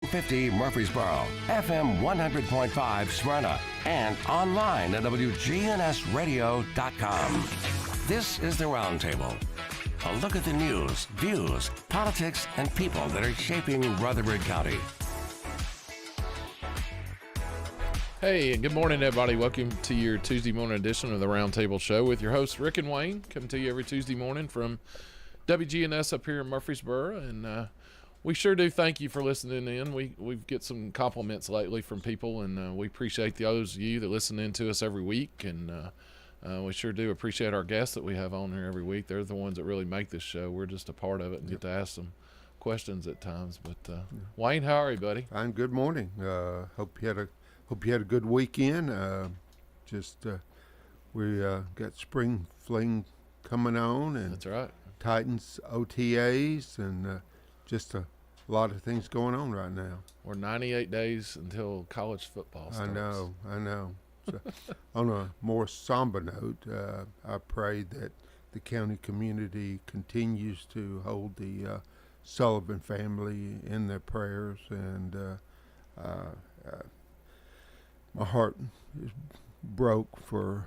50 Murfreesboro, FM 100.5 Smyrna, and online at WGNSradio.com. This is the Roundtable. A look at the news, views, politics, and people that are shaping Rutherford County. Hey, and good morning, everybody. Welcome to your Tuesday morning edition of the Roundtable Show with your hosts, Rick and Wayne, coming to you every Tuesday morning from WGNS up here in Murfreesboro. And we sure do thank you for listening in. We get some compliments lately from people, and we appreciate those of you that listen in to us every week. And we sure do appreciate our guests that we have on here every week. They're the ones that really make this show. We're just a part of it and get to ask them questions at times. But Wayne, how are you, buddy? I'm good morning. Hope you had a good weekend. We got spring fling coming on, and That's right. Titans OTAs, and just a lot of things going on right now. We're 98 days until college football starts. I know. So, on a more somber note, I pray that the county community continues to hold the Sullivan family in their prayers, and my heart is broke for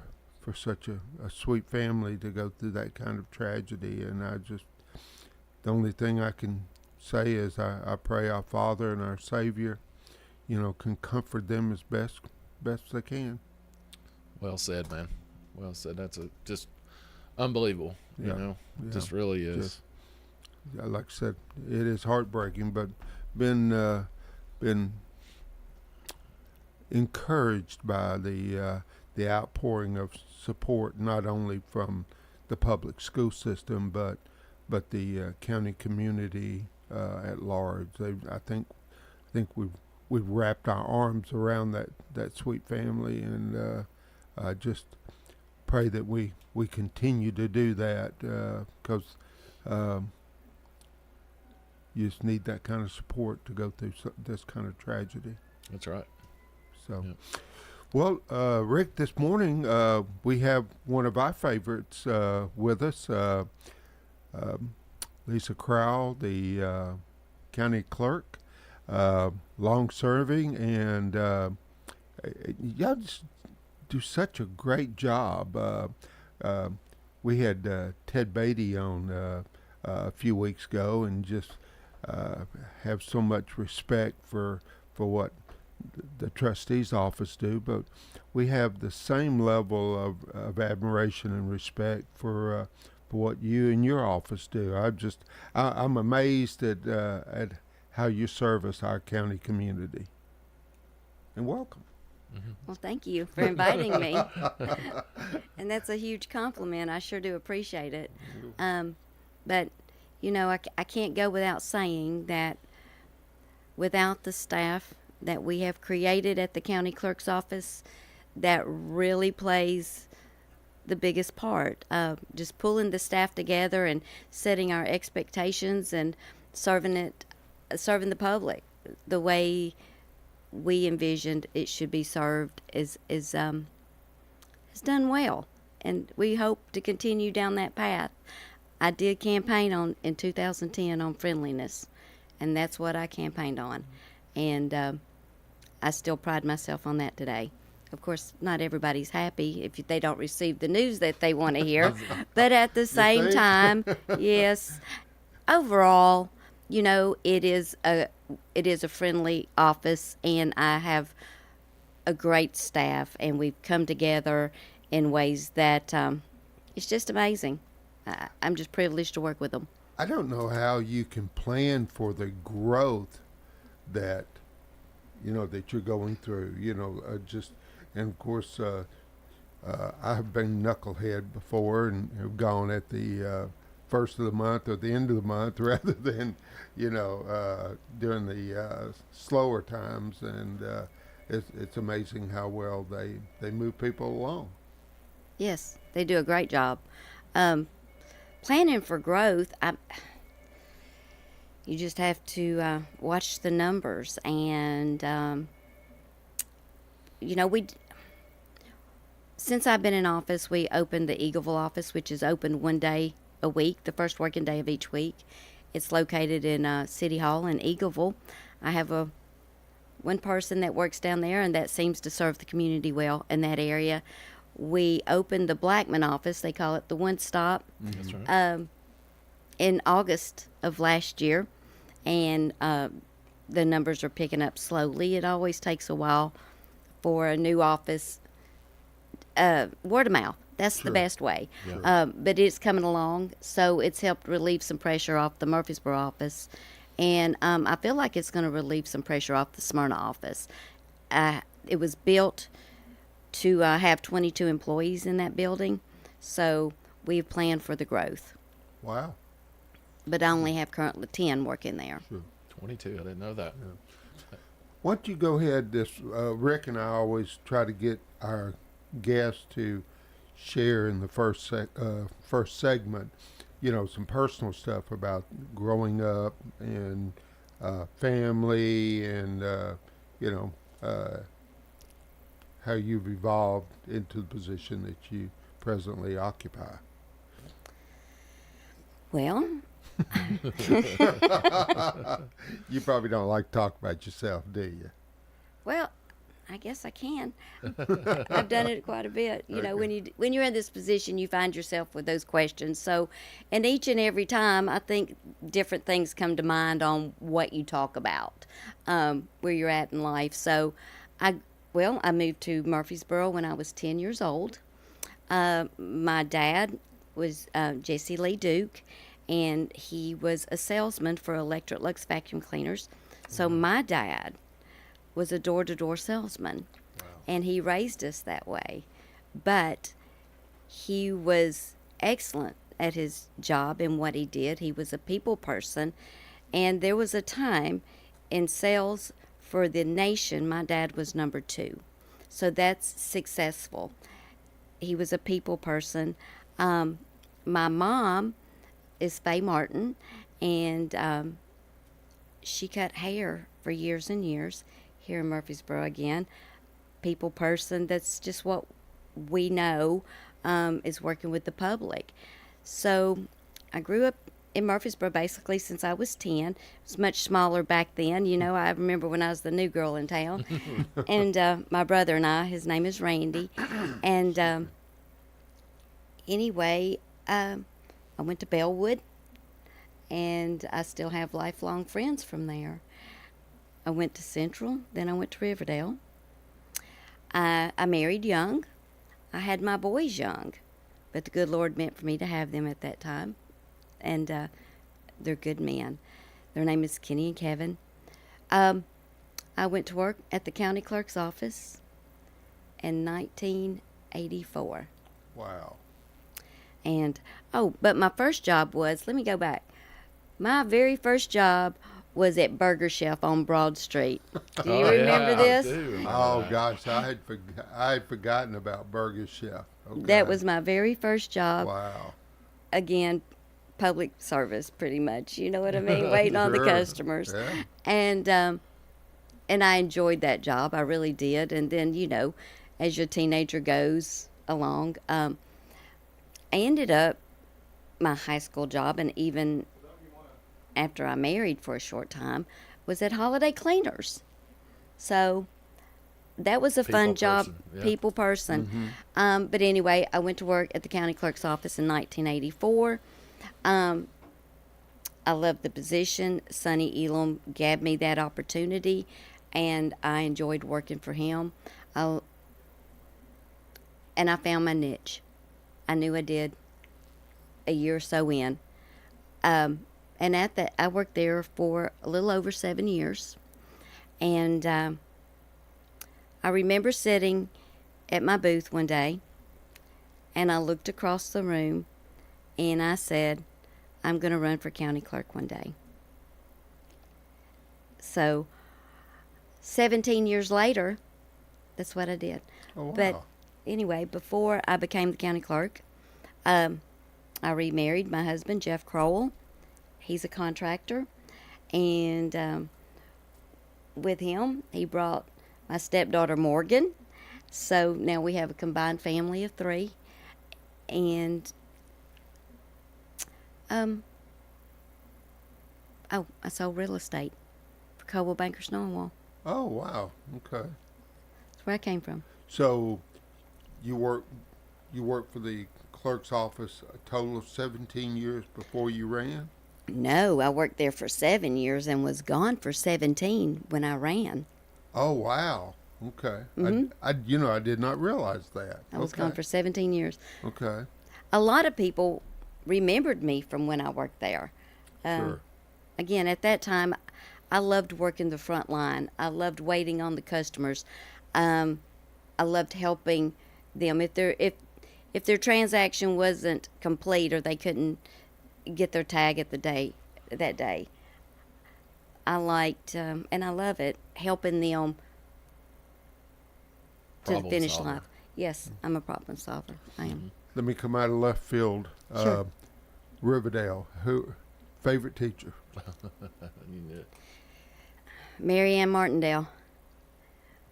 such a sweet family to go through that kind of tragedy. And the only thing I can say is I pray our Father and our Savior, can comfort them as best they can. Well said, man. Well said. That's just unbelievable. Just really is. Like I said, it is heartbreaking, but been encouraged by the outpouring of support, not only from the public school system, but the county community at large. I think we've wrapped our arms around that sweet family, and I just pray that we continue to do that, because you just need that kind of support to go through this kind of tragedy. That's right. So, Yep. Well, Rick, this morning we have one of our favorites with us, Lisa Crowell, the county clerk, long-serving, and y'all just do such a great job. We had Ted Beatty on a few weeks ago, and just have so much respect for what the trustee's office do, but we have the same level of admiration and respect for what you and your office do. I'm amazed at how you service our county community. And welcome. Mm-hmm. Well, thank you for inviting me. And that's a huge compliment. I sure do appreciate it. But, I can't go without saying that without the staff that we have created at the county clerk's office, that really plays the biggest part. Just pulling the staff together and setting our expectations and serving the public the way we envisioned it should be served is done well, and we hope to continue down that path. I did campaign in 2010 on friendliness, and that's what I campaigned on, and I still pride myself on that today. Of course, not everybody's happy if they don't receive the news that they want to hear, but at the same time, yes, overall, it is a friendly office, and I have a great staff, and we've come together in ways that it's just amazing. I'm just privileged to work with them. I don't know how you can plan for the growth that that you're going through. And of course, I have been knucklehead before, and have gone at the first of the month or the end of the month rather than during the slower times, and it's amazing how well they move people along. Yes, they do a great job. Planning for growth, you just have to watch the numbers, and since I've been in office, we opened the Eagleville office, which is open one day a week, the first working day of each week. It's located in City Hall in Eagleville. I have a one person that works down there, and that seems to serve the community well in that area. We opened the Blackman office. They call it the One Stop. That's right. In August of last year, and the numbers are picking up slowly. It always takes a while for a new office. Word of mouth. That's the best way. Yeah. But it's coming along, so it's helped relieve some pressure off the Murfreesboro office. And I feel like it's going to relieve some pressure off the Smyrna office. It was built to have 22 employees in that building, so we've planned for the growth. Wow. But I only have currently 10 working there. 22. I didn't know that. Why don't you go ahead? Rick and I always try to get our guests to share in the first segment, some personal stuff about growing up and family and how you've evolved into the position that you presently occupy. Well, You probably don't like to talk about yourself, do you? well, I guess I can. I've done it quite a bit. When you're in this position, you find yourself with those questions. So, and each and every time, I think different things come to mind on what you talk about, where you're at in life. So, I moved to Murfreesboro when I was 10 years old. My dad was Jesse Lee Duke, and he was a salesman for Electric Lux vacuum cleaners. So my dad was a door-to-door salesman, and he raised us that way. But he was excellent at his job and what he did. He was a people person, and there was a time in sales for the nation, my dad was number 2. So that's successful. He was a people person. My mom is Faye Martin, and she cut hair for years and years here in Murfreesboro again. People person, that's just what we know, is working with the public. So I grew up in Murfreesboro basically since I was 10. It was much smaller back then. I remember when I was the new girl in town. And my brother and I, his name is Randy. And anyway, I went to Bellwood, and I still have lifelong friends from there. I went to Central, then I went to Riverdale. I married young. I had my boys young, but the good Lord meant for me to have them at that time. And they're good men. Their name is Kenny and Kevin. I went to work at the county clerk's office in 1984. Wow. And, but my first job was, let me go back. My very first job was at Burger Chef on Broad Street. Do you remember this? I do remember Oh that. gosh, I had forgotten about Burger Chef. Okay. That was my very first job. Wow. Again, public service, pretty much. You know what I mean? Waiting on the Sure. customers. Yeah. And I enjoyed that job. I really did. And then, as your teenager goes along, I ended up my high school job, and even after I married for a short time, was at Holiday Cleaners. So that was a fun People job, person, yeah. people person. But anyway, I went to work at the county clerk's office in 1984. I loved the position. Sonny Elam gave me that opportunity, and I enjoyed working for him. And I found my niche. I knew I did a year or so in. And at that, I worked there for a little over 7 years. And I remember sitting at my booth one day, and I looked across the room, and I said, I'm going to run for county clerk one day. So 17 years later, that's what I did. Oh, wow. But anyway, before I became the county clerk, I remarried my husband, Jeff Crowell. He's a contractor. And with him, he brought my stepdaughter, Morgan. So now we have a combined family of 3. And I sold real estate for Coldwell Banker Snow and Wall. Oh, wow. Okay. That's where I came from. So you work for the clerk's office a total of 17 years before you ran? No, I worked there for 7 years and was gone for 17 when I ran. Oh, wow. Okay. I did not realize that. I was gone for 17 years. Okay. A lot of people remembered me from when I worked there. Sure. Again, at that time, I loved working the front line. I loved waiting on the customers. I loved helping them if their transaction wasn't complete or they couldn't get their tag at that day. I liked and I love it helping them to the Problem finish solver. line. Yes, I'm a problem solver. I am. Let me come out of left field. Sure. Riverdale. Who favorite teacher? You knew it. Mary Ann Martindale.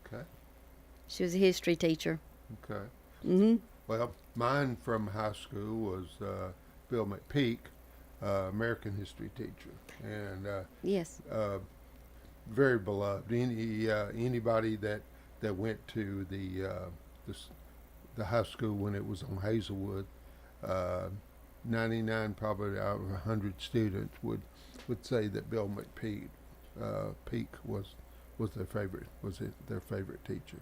Okay. She was a history teacher. Okay. Hmm. Well, mine from high school was Bill McPeak, American history teacher, and Yes. very beloved. Anybody that went to the high school when it was on Hazelwood, 99 probably out of 100 students would say that Bill McPeak Peak was their favorite teacher.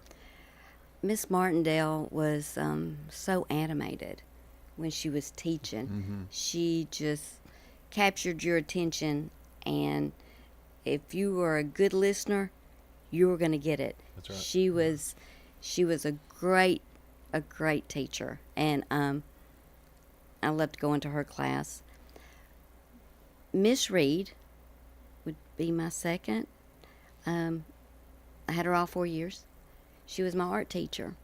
Miss Martindale was so animated when she was teaching. Mm-hmm. She just captured your attention, and if you were a good listener, you were going to get it. That's right. She was a great teacher, and I loved going to her class. Miss Reed would be my second. I had her all 4 years. She was my art teacher,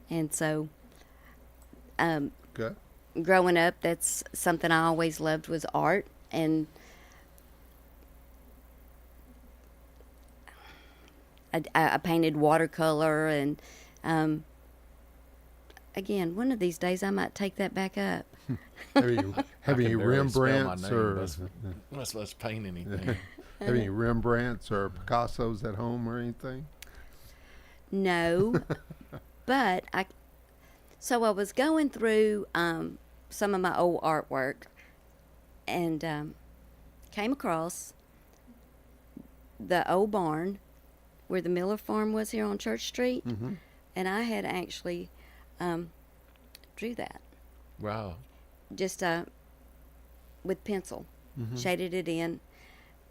and so Okay. growing up, that's something I always loved was art, and I painted watercolor, and again, one of these days I might take that back up. Have I any can barely spell my Rembrandts name, or let's paint anything. have any Rembrandts or Picassos at home or anything? No, but I was going through some of my old artwork, and came across the old barn where the Miller Farm was here on Church Street, Mm-hmm. and I had actually drew that Wow. just with pencil, Mm-hmm. shaded it in,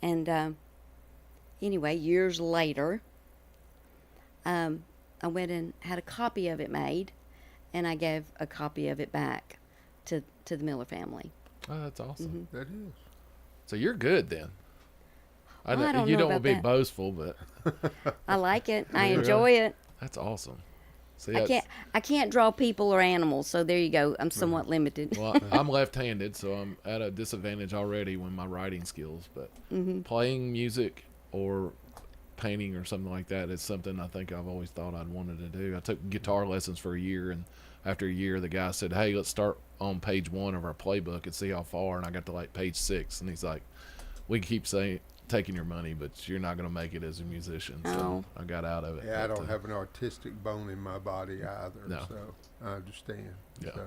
and anyway, years later, I went and had a copy of it made, and I gave a copy of it back to the Miller family. Oh, that's awesome. That is. So you're good then. Well, I don't you know don't want to about be that. boastful, but I like it. I Yeah. enjoy it. that's awesome. See, I can't draw people or animals, so there you go. I'm somewhat limited. Well, I'm left-handed, so I'm at a disadvantage already with my writing skills. But playing music or painting or something like that is something I think I've always thought I'd wanted to do. I took guitar lessons for a year, and after a year, the guy said, "Hey, let's start on page 1 of our playbook and see how far." And I got to like page 6, and he's like, "We keep taking your money, but you're not going to make it as a musician." So I got out of it. Yeah, I But, don't have an artistic bone in my body either, No. so I understand. Yeah. So,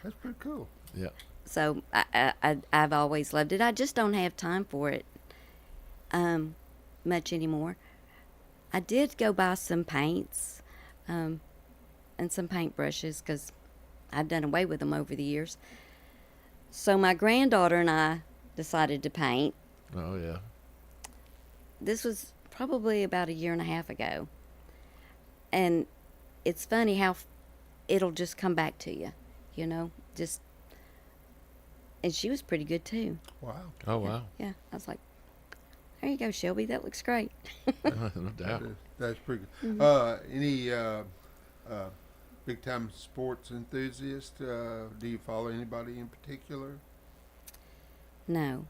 that's pretty cool. Yeah. So I've always loved it. I just don't have time for it much anymore. I did go buy some paints and some paintbrushes because I've done away with them over the years. So my granddaughter and I decided to paint. Oh yeah. This was probably about a year and a half ago. And it's funny how it'll just come back to you, just. And she was pretty good too. Wow. Oh wow. Yeah, I was like, there you go, Shelby. That looks great. No doubt. That's pretty good. Any big time sports enthusiast? Do you follow anybody in particular? No.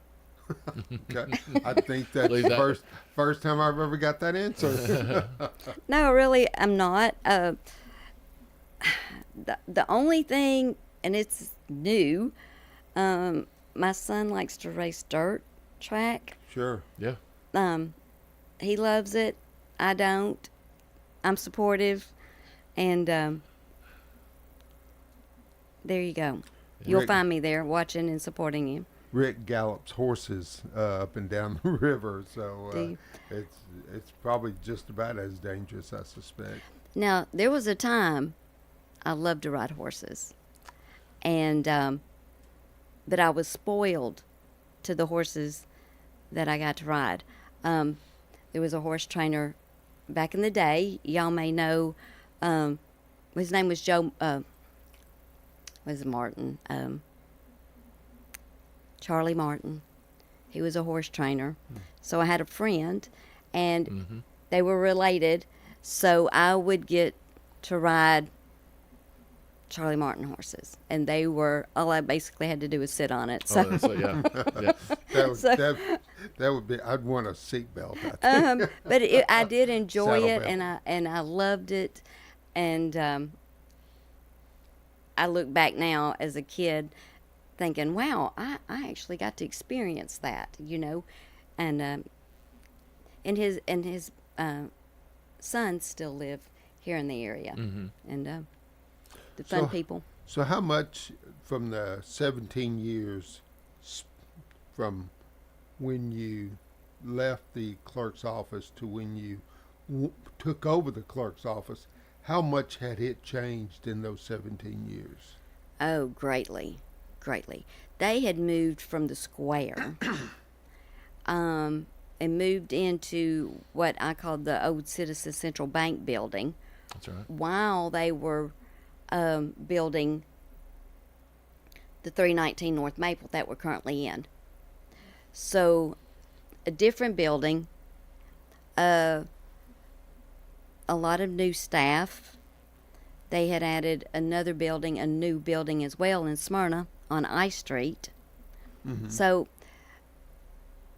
Okay. I think that's Leave the that- first time I've ever got that answer. No, really, I'm not. The only thing, and it's new, my son likes to race dirt track. Sure. Yeah. He loves it. I don't. I'm supportive, and there you go. You'll Rick- find me there watching and supporting you. Rick gallops horses up and down the river, so Do you? it's probably just about as dangerous, I suspect. Now, there was a time I loved to ride horses, and but I was spoiled to the horses that I got to ride. There was a horse trainer back in the day. Y'all may know. His name was Joe. Was it Martin? Charlie Martin. He was a horse trainer. So I had a friend, and they were related. So I would get to ride Charlie Martin horses, and they were all I basically had to do was sit on it. So, Yeah. Yeah. That would, So- that would be. I'd want a seatbelt. I think. but I did enjoy Saddle it, belt. and I loved it, and I look back now as a kid, thinking, "Wow, I actually got to experience that," and his sons still live here in the area, and the fun So- people. So how much from the 17 years from when you left the clerk's office to when you took over the clerk's office, how much had it changed in those 17 years? Oh, greatly, greatly. They had moved from the square, and moved into what I called the old Citizen Central Bank building, That's right. while they were building the 319 North Maple that we're currently in. So, a different building, a lot of new staff. They had added another building, a new building as well in Smyrna on I Street. So,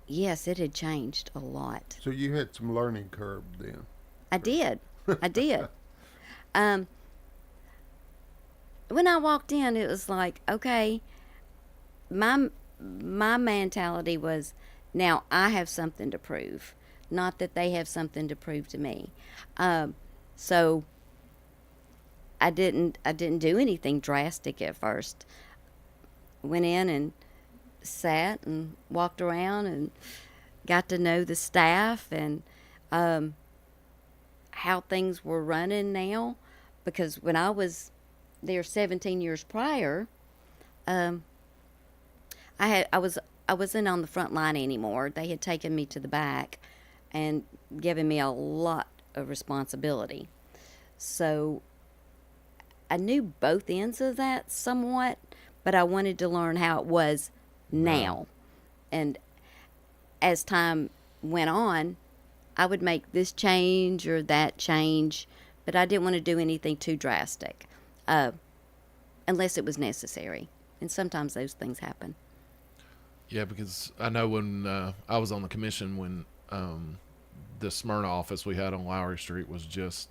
yes, it had changed a lot. So you had some learning curve then. I did. I did. When I walked in, it was like, okay, my mentality was, now I have something to prove, not that they have something to prove to me. So I didn't do anything drastic at first. Went in and sat and walked around and got to know the staff and how things were running now, because when I was there 17 years prior, I wasn't on the front line anymore. They had taken me to the back and given me a lot of responsibility. So I knew both ends of that somewhat, but I wanted to learn how it was now. And as time went on, I would make this change or that change, but I didn't want to do anything too drastic, unless it was necessary. And sometimes those things happen. Yeah, because I know when I was on the commission, when the Smyrna office we had on Lowry Street was just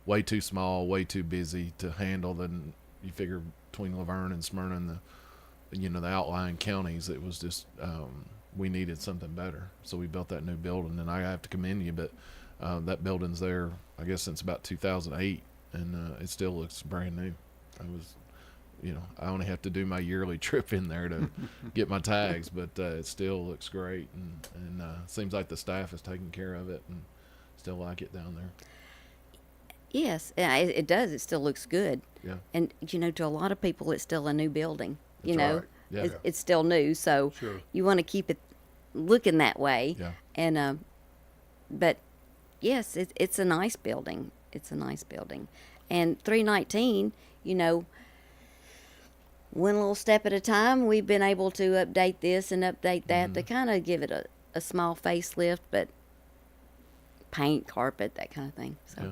way too small, way too busy to handle. Then you figure between Laverne and Smyrna and the outlying counties, it was just we needed something better. So we built that new building, and I have to commend you, but that building's there, I guess, since about 2008, and it still looks brand new. I only have to do my yearly trip in there to get my tags, but it still looks great, and seems like the staff is taking care of it and still like it down there. Yes, it does. It still looks good. Yeah. And, to a lot of people, it's still a new building. That's right. Yeah. It's still new, so Sure. you want to keep it looking that way. Yeah. And, but, yes, it's a nice building. It's a nice building. And 319, one little step at a time, we've been able to update this and update that to kind of give it a small facelift, but paint, carpet, that kind of thing. So. Yeah.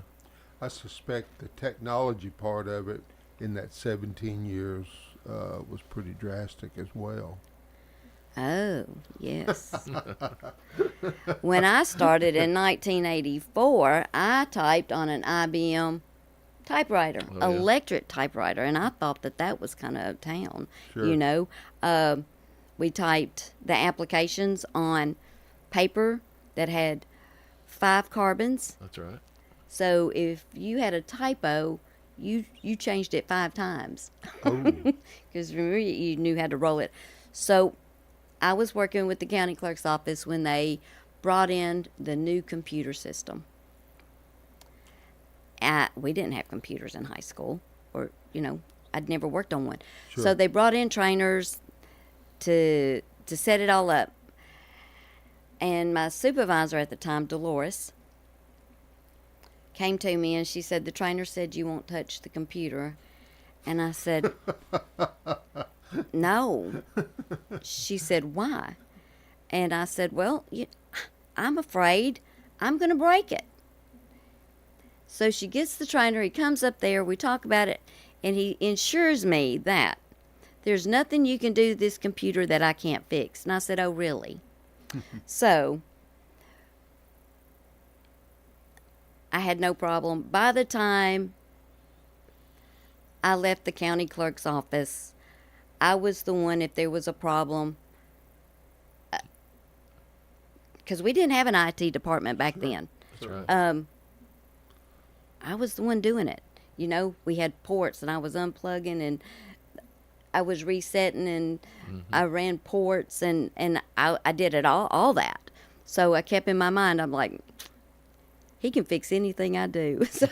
I suspect the technology part of it in that 17 years was pretty drastic as well. Oh, yes. When I started in 1984, I typed on an IBM typewriter, Oh, yeah. electric typewriter, and I thought that was kind of uptown. Sure. We typed the applications on paper that had 5 carbons. That's right. So if you had a typo, you changed it 5 times. Oh, Because remember, you knew how to roll it. So I was working with the county clerk's office when they brought in the new computer system. We didn't have computers in high school, or, I'd never worked on one. Sure. So they brought in trainers to set it all up. And my supervisor at the time, Dolores, came to me and she said, the trainer said you won't touch the computer. And I said, no. She said, why? And I said, well, I'm afraid I'm going to break it. So she gets the trainer, he comes up there, we talk about it, and he assures me that there's nothing you can do to this computer that I can't fix. And I said, oh, really? So I had no problem. By the time I left the county clerk's office, I was the one, if there was a problem, because we didn't have an IT department back then. That's right. I was the one doing it. We had ports, and I was unplugging, and I was resetting, and I ran ports, and I did it all that. So I kept in my mind, I'm like, he can fix anything I do. So,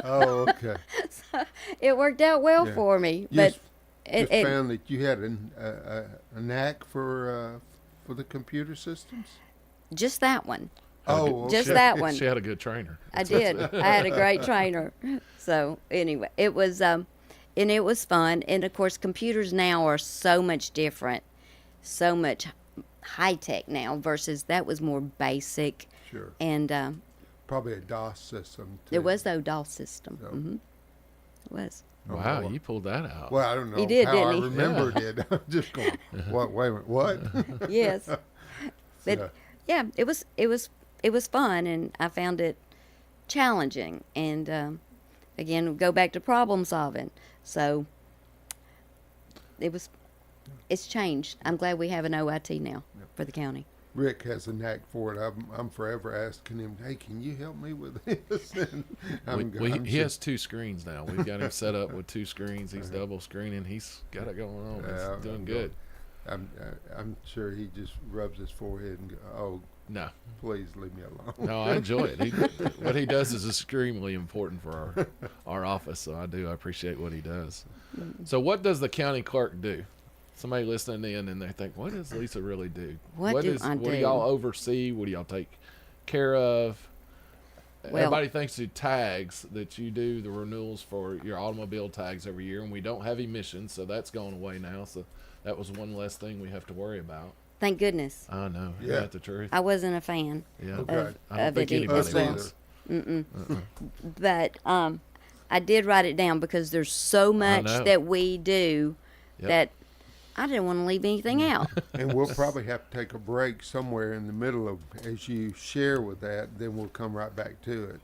oh, okay. so it worked out well for me. You But just found that you had a knack for the computer systems? just that one. Oh, okay. Just that one. She had a good trainer. I did. I had a great trainer. So anyway, it was and it was fun. And of course, computers now are so much different, so much high tech now versus that was more basic. Sure. And Probably a DOS system, too. it was the DOS system. So- It was. Wow, well. you pulled that out. Well, I don't know He did, how didn't I he? remembered it. I'm just going, what? Wait a minute, what? Yes. But Yeah. yeah, it was fun, and I found it challenging. And again, go back to problem solving. So it's changed. I'm glad we have an OIT now for the county. Rick has a knack for it. I'm forever asking him, hey, can you help me with this? And He has 2 screens now. We've got him set up with 2 screens. He's double screening. He's got it going on. He's doing good. I'm sure he just rubs his forehead and goes, oh, No, please leave me alone. no, I enjoy it. What he does is extremely important for our office, so I appreciate what he does. So what does the county clerk do? Somebody listening in and they think, what does Lisa really do? What do I What do do? y'all oversee? What do y'all take care of? Well- Everybody thinks of tags, that you do the renewals for your automobile tags every year, and we don't have emissions, so that's going away now. So that was one less thing we have to worry about. Thank goodness. I know. Yeah. Isn't that the truth? I wasn't a fan. Yeah. Okay. I don't of think it anybody as well. was. But I did write it down because there's so much know. that we do Yep. that I didn't want to leave anything out. And we'll probably have to take a break somewhere in the middle of, as you share with that, then we'll come right back to it.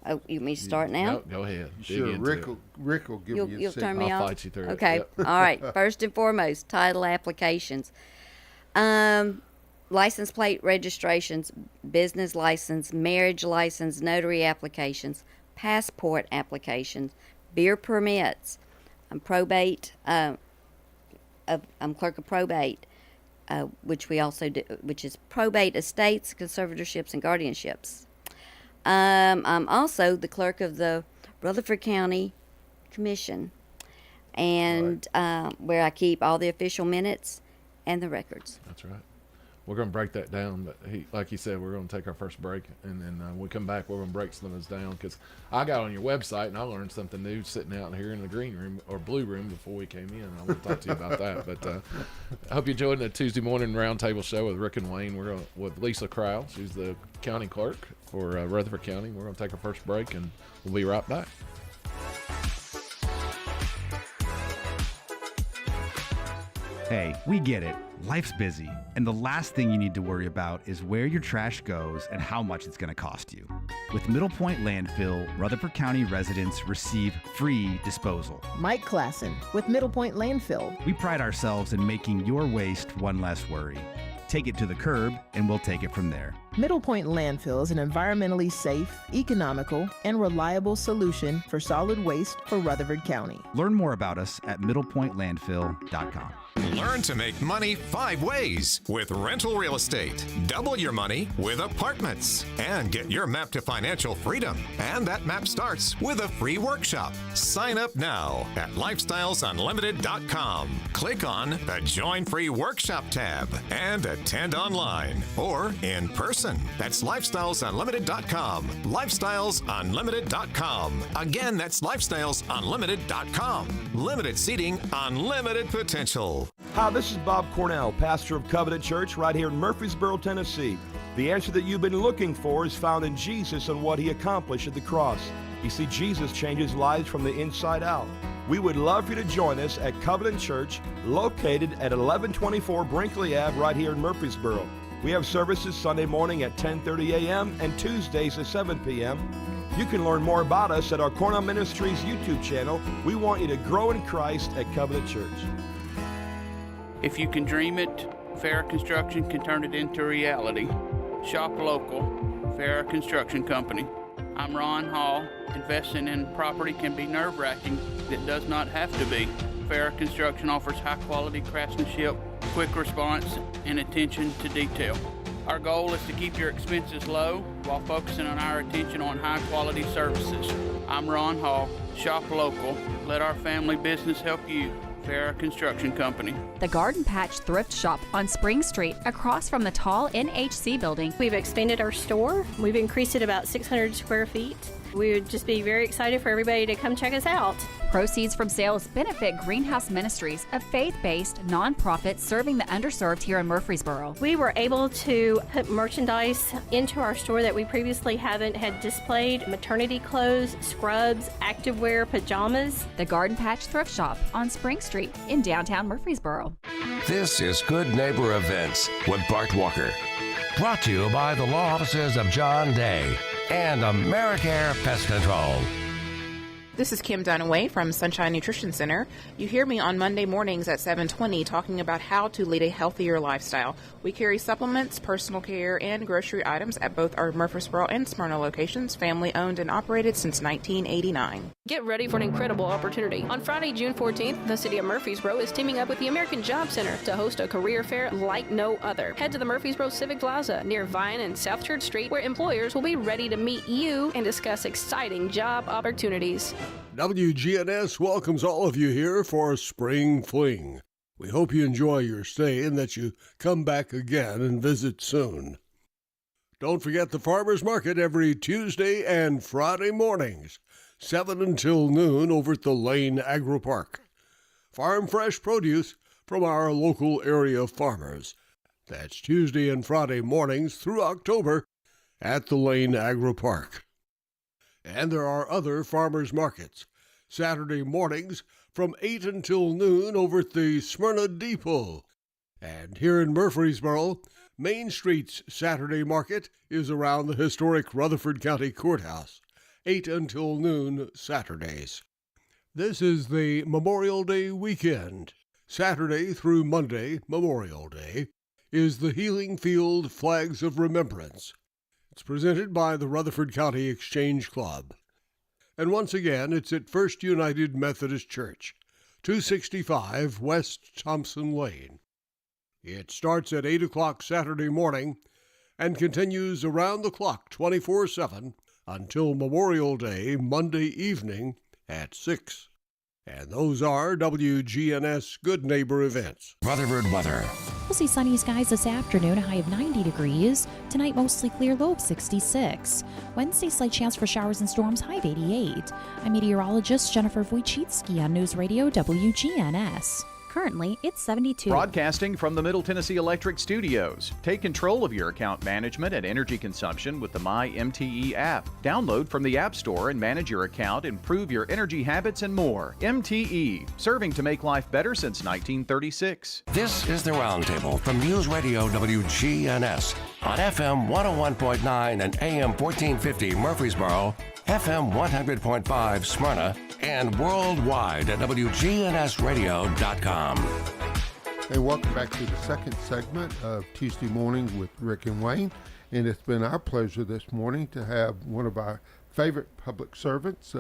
Oh, you want me to start now? No, go ahead. Dig Sure, into Rick it. will give you a You'll turn signal. me I'll off? fight you through it. Okay. Yep. All right. First and foremost, title applications. License plate registrations, business license, marriage license, notary applications, passport applications, beer permits, probate. I'm clerk of probate, which we also do, which is probate estates, conservatorships, and guardianships. I'm also the clerk of the Rutherford County Commission, and where I keep all the official minutes and the records. That's right. We're going to break that down, but like you said, we're going to take our first break, and then when we come back, we're going to break some of those down, because I got on your website, and I learned something new sitting out here in the green room, or blue room, before we came in. I want to talk to you about that, but I hope you enjoyed the Tuesday morning roundtable show with Rick and Wayne. We're with Lisa Crowell. She's the county clerk for Rutherford County. We're going to take our first break, and we'll be right back. Hey, we get it. Life's busy, and the last thing you need to worry about is where your trash goes and how much it's going to cost you. With Middle Point Landfill, Rutherford County residents receive free disposal. Mike Klassen with Middle Point Landfill. We pride ourselves in making your waste one less worry. take it to the curb, and we'll take it from there. Middle Point Landfill is an environmentally safe, economical, and reliable solution for solid waste for Rutherford County. Learn more about us at middlepointlandfill.com. Learn to make money 5 ways with rental real estate. Double your money with apartments. And get your map to financial freedom. And that map starts with a free workshop. Sign up now at lifestylesunlimited.com. Click on the Join Free Workshop tab and attend online or in person. That's lifestylesunlimited.com. Lifestylesunlimited.com. Again, that's lifestylesunlimited.com. Limited seating, unlimited potential. Hi, this is Bob Cornell, pastor of Covenant Church right here in Murfreesboro, Tennessee. The answer that you've been looking for is found in Jesus and what he accomplished at the cross. You see, Jesus changes lives from the inside out. We would love for you to join us at Covenant Church, located at 1124 Brinkley Ave right here in Murfreesboro. We have services Sunday morning at 10:30 a.m. and Tuesdays at 7 p.m. You can learn more about us at our Cornell Ministries YouTube channel. We want you to grow in Christ at Covenant Church. If you can dream it, Farrah Construction can turn it into reality. Shop local, Farrah Construction Company. I'm Ron Hall. Investing in property can be nerve-wracking. It does not have to be. Farrah Construction offers high-quality craftsmanship, quick response, and attention to detail. Our goal is to keep your expenses low while focusing on our attention on high-quality services. I'm Ron Hall. Shop local. Let our family business help you. Farrah Construction Company. The Garden Patch Thrift Shop on Spring Street, across from the tall NHC building. We've expanded our store. We've increased it about 600 square feet. We would just be very excited for everybody to come check us out. Proceeds from sales benefit Greenhouse Ministries, a faith-based nonprofit serving the underserved here in Murfreesboro. We were able to put merchandise into our store that we previously haven't had displayed: maternity clothes, scrubs, activewear, pajamas. The Garden Patch Thrift Shop on Spring Street in downtown Murfreesboro. This is Good Neighbor Events with Bart Walker. Brought to you by the law offices of John Day and AmeriCare Pest Control. This is Kim Dunaway from Sunshine Nutrition Center. You hear me on Monday mornings at 7:20 talking about how to lead a healthier lifestyle. We carry supplements, personal care, and grocery items at both our Murfreesboro and Smyrna locations, family owned and operated since 1989. Get ready for an incredible opportunity. On Friday, June 14th, the City of Murfreesboro is teaming up with the American Job Center to host a career fair like no other. Head to the Murfreesboro Civic Plaza near Vine and South Church Street, where employers will be ready to meet you and discuss exciting job opportunities. WGNS welcomes all of you here for Spring Fling. We hope you enjoy your stay and that you come back again and visit soon. Don't forget the Farmers Market every Tuesday and Friday mornings, 7 until noon over at the Lane Agro Park. Farm fresh produce from our local area farmers. That's Tuesday and Friday mornings through October at the Lane Agro Park. And there are other farmers markets, Saturday mornings from 8 until noon over at the Smyrna Depot. And here in Murfreesboro, Main Street's Saturday market is around the historic Rutherford County Courthouse, 8 until noon Saturdays. This is the Memorial Day weekend. Saturday through Monday, Memorial Day, is the Healing Field Flags of Remembrance. It's presented by the Rutherford County Exchange Club. And once again, it's at First United Methodist Church, 265 West Thompson Lane. It starts at 8 o'clock Saturday morning and continues around the clock 24/7 until Memorial Day, Monday evening at 6. And those are WGNS Good Neighbor events. Rutherford weather. We'll see sunny skies this afternoon, a high of 90 degrees. Tonight, mostly clear, low of 66. Wednesday, slight chance for showers and storms, high of 88. I'm meteorologist Jennifer Wojcicki on News Radio WGNS. Currently, it's 72. Broadcasting from the Middle Tennessee Electric Studios. Take control of your account management and energy consumption with the MyMTE app. Download from the App Store and manage your account, improve your energy habits, and more. MTE, serving to make life better since 1936. This is the Roundtable from News Radio WGNS on FM 101.9 and AM 1450 Murfreesboro, FM 100.5 Smyrna, and worldwide at WGNSradio.com. And welcome back to the second segment of Tuesday Morning with Rick and Wayne. And it's been our pleasure this morning to have one of our favorite public servants,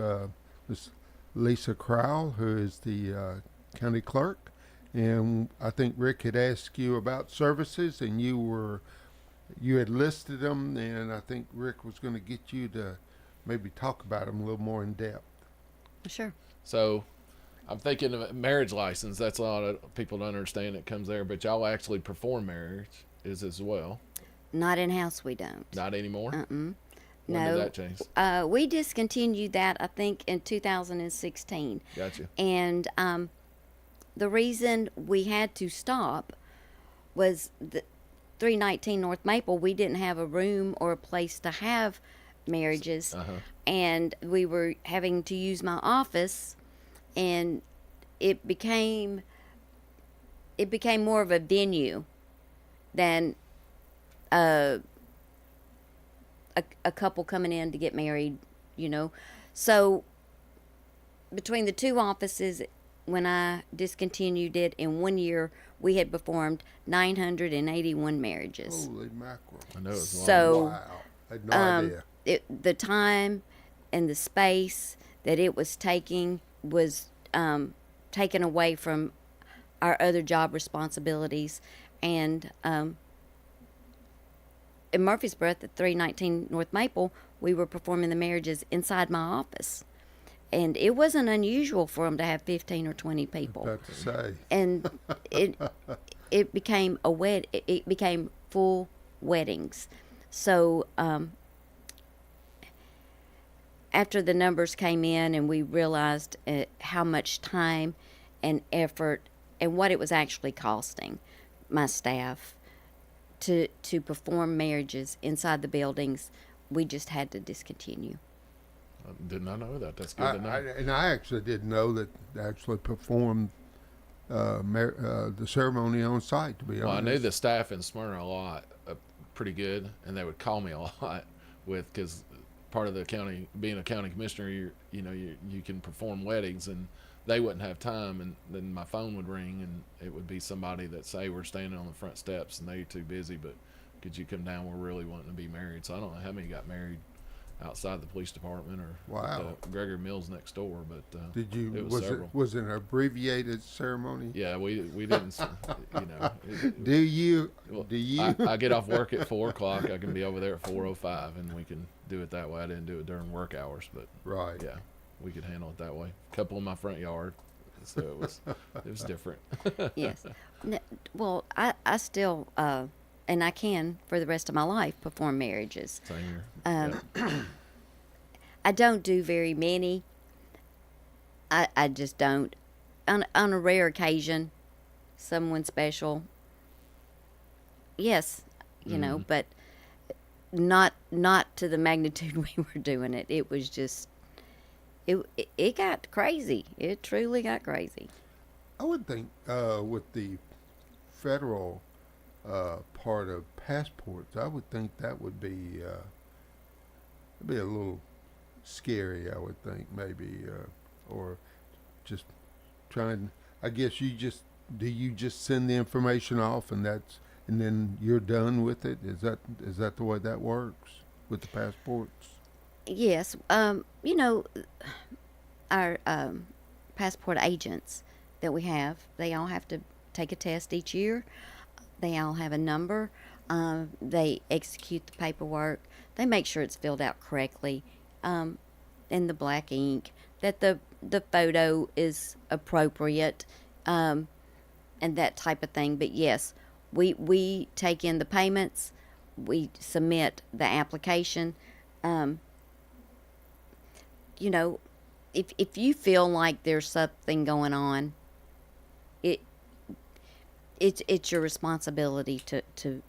Ms. Lisa Crowell, who is the county clerk. And I think Rick had asked you about services, and you had listed them, and I think Rick was going to get you to maybe talk about them a little more in depth. Sure. So I'm thinking of a marriage license. That's a lot of people don't understand it comes there, but y'all actually perform marriages as well. Not in-house, we don't. Not anymore? When did that change? We discontinued that, I think, in 2016. Gotcha. And the reason we had to stop was the 319 North Maple, we didn't have a room or a place to have marriages. And we were having to use my office, and it became more of a venue than a couple coming in to get married, you know. So between the two offices, when I discontinued it, in 1 year we had performed 981 marriages. Holy mackerel. I know it's so wow. I had no idea. The time and the space that it was taking was taken away from our other job responsibilities. And in Murfreesboro at the 319 North Maple, we were performing the marriages inside my office. And it wasn't unusual for them to have 15 or 20 people. About to say. And it became it became full weddings. So after the numbers came in and we realized how much time and effort and what it was actually costing my staff to perform marriages inside the buildings, we just had to discontinue. I did not know that. That's good to know. I actually didn't know that they actually performed the ceremony on site, to be honest. Well, I knew the staff in Smyrna pretty good, and they would call me a lot because part of the county, being a county commissioner, you can perform weddings, and they wouldn't have time, and then my phone would ring, and it would be somebody that say we're standing on the front steps and they're too busy, but could you come down? We're really wanting to be married. So I don't know how many got married outside the police department or Gregory Mills next door, but did you? It was several. Was it an abbreviated ceremony? Yeah, we didn't. Do you? I get off work at 4:00. I can be over there at 4:05, and we can do it that way. I didn't do it during work hours, but right. Yeah, we could handle it that way. A couple in my front yard, so it was different. Yes. Well, I still. And I can, for the rest of my life, perform marriages. Same here. I don't do very many. I just don't. On a rare occasion, someone special, yes, you know, but not to the magnitude we were doing it. It was just, it got crazy. It truly got crazy. I would think with the federal part of passports, I would think that would be a little scary. I would think maybe, or just trying. I guess you just send the information off and then you're done with it. Is that the way that works with the passports? Yes. You know, our passport agents that we have, they all have to take a test each year. They all have a number. They execute the paperwork. They make sure it's filled out correctly in the black ink, that the photo is appropriate, and that type of thing. But yes, we take in the payments. We submit the application. You know, if you feel like there's something going on, it's your responsibility to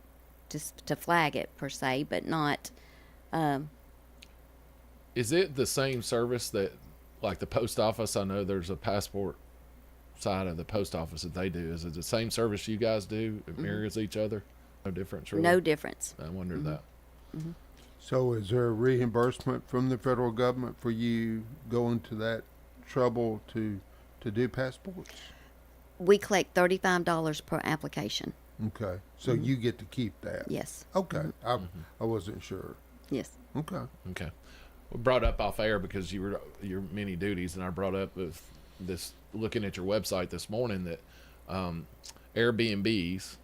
flag it per se, but not. Is it the same service that, like the post office? I know there's a passport side of the post office that they do. Is it the same service you guys do? It mirrors each other. No difference, really? No difference. I wondered that. Mm-hmm. So, is there a reimbursement from the federal government for you going to that trouble to do passports? We collect $35 per application. Okay. So you get to keep that? Yes. Okay. I wasn't sure. Yes. Okay. Okay. We brought up off air because your many duties, and I brought up with this looking at your website this morning that Airbnbs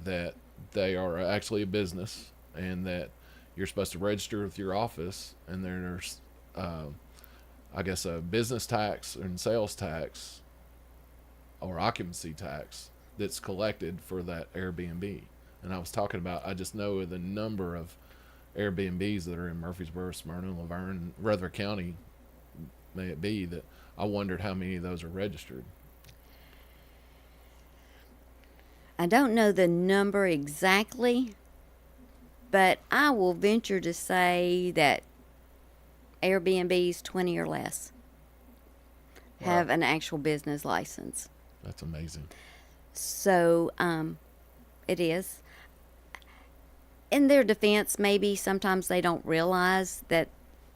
that they are actually a business, and that you're supposed to register with your office, and there's I guess a business tax and sales tax or occupancy tax that's collected for that Airbnb. And I was talking about, I just know the number of Airbnbs that are in Murfreesboro, Smyrna, Laverne, Rutherford County, may it be, that I wondered how many of those are registered. I don't know the number exactly, but I will venture to say that Airbnbs 20 or less have an actual business license. That's amazing. So it is. In their defense, maybe sometimes they don't realize that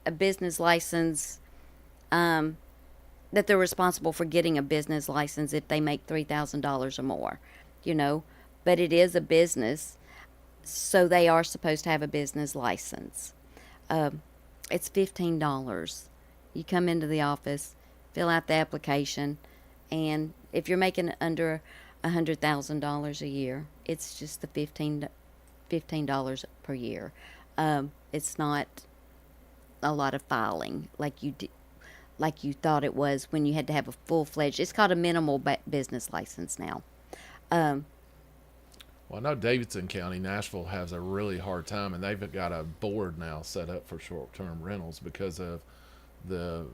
a business license, that they're responsible for getting a business license if they make $3,000 or more, but it is a business, so they are supposed to have a business license. It's $15. You come into the office, fill out the application, and if you're making under $100,000 a year, it's just the $15 per year. It's not a lot of filing like you thought it was when you had to have a full-fledged. It's called a minimal business license now. Well, I know Davidson County, Nashville has a really hard time, and they've got a board now set up for short-term rentals because of the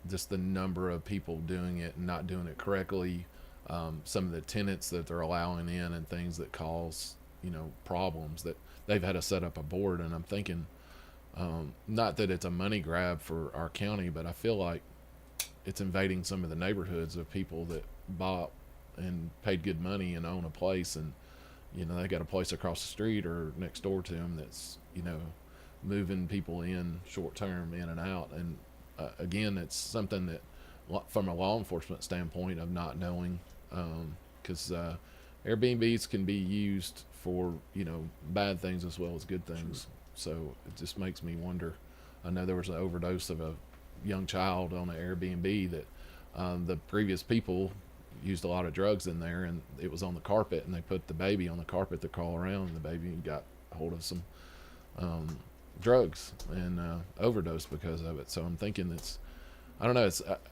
just the number of people doing it and not doing it correctly. Some of the tenants that they're allowing in and things that cause, problems, that they've had to set up a board. And I'm thinking, not that it's a money grab for our county, but I feel like it's invading some of the neighborhoods of people that bought and paid good money and own a place, and they got a place across the street or next door to them that's moving people in short term in and out. And again, it's something that from a law enforcement standpoint of not knowing, because Airbnbs can be used for bad things as well as good things. So it just makes me wonder. I know there was an overdose of a young child on an Airbnb that the previous people used a lot of drugs in there, and it was on the carpet, and they put the baby on the carpet to crawl around, and the baby got hold of some drugs and overdosed because of it. So I'm thinking I don't know.